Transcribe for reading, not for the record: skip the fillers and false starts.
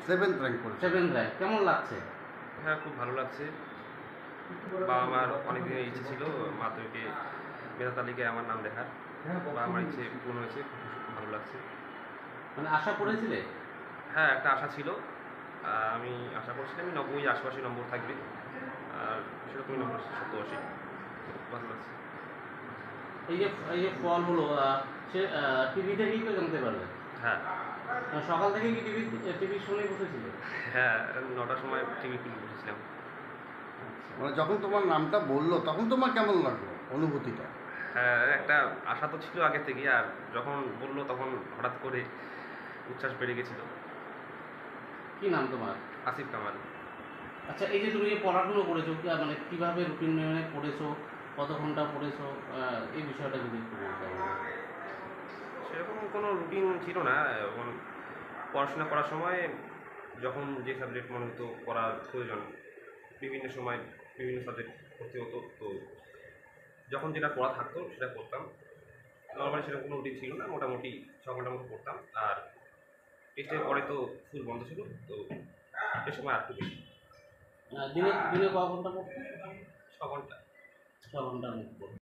7th rank করেছে। 7th rank কেমন লাগছে? হ্যাঁ, খুব ভালো লাগছে। বাবা মার অনেক দিনের ইচ্ছে ছিল মাধ্যমিকে মেধা তালিকায় আমার নাম লেখার। বা আমার ইচ্ছে পূরণ হয়েছে, খুব ভালো লাগছে। মানে আশা করেছিলে? হ্যাঁ, একটা আশা ছিল। আমি আশা করছিলাম 90 আশেপাশে নম্বর থাকবে। আর সেরকমই নম্বর 87। ভালো লাগছে। এই যে ফল হলো সে টিভি থেকেই তো জানতে পারলে? হ্যাঁ, সকাল থেকে কি টিভির সঙ্গে বসেছিলে? হ্যাঁ, ৯টার সময় টিভি খুলে বসেছিলাম। মানে যখন তোমার নামটা বললো তখন তোমার কেমন লাগলো অনুভূতিটা? হ্যাঁ, একটা আশা তো ছিল আগে থেকেই। আর যখন বলল তখন হঠাৎ করে উচ্ছ্বাস বেড়ে গেছিল। কি নাম তোমার? আসিফ কামাল। আচ্ছা, এই যে তুমি যে পড়াশুনো করেছো মানে কীভাবে রুটিন মেনে পড়েছো, কত ঘন্টা পড়েছো, এই বিষয়টা যদি একটু বলতে আমাকে। সেরকম কোনো রুটিন ছিল না। এখন পড়াশোনা করার সময় যখন যে সাবজেক্ট মনে হতো পড়ার প্রয়োজন, বিভিন্ন সময় বিভিন্ন সাবজেক্ট পড়তে হতো। তো যখন যেটা পড়া থাকতো সেটা করতাম। নরমালি সেরকম কোনো রুটিন ছিল না। মোটামুটি 6 ঘন্টার মতো পড়তাম। আর টেস্টের পরে তো ফুল বন্ধ ছিল। তো সে সময় আর একটু বেশি। দিনে দিনে ক ঘন্টা পড়তে? 6 ঘন্টা। 6 ঘন্টার মতো পড়তে।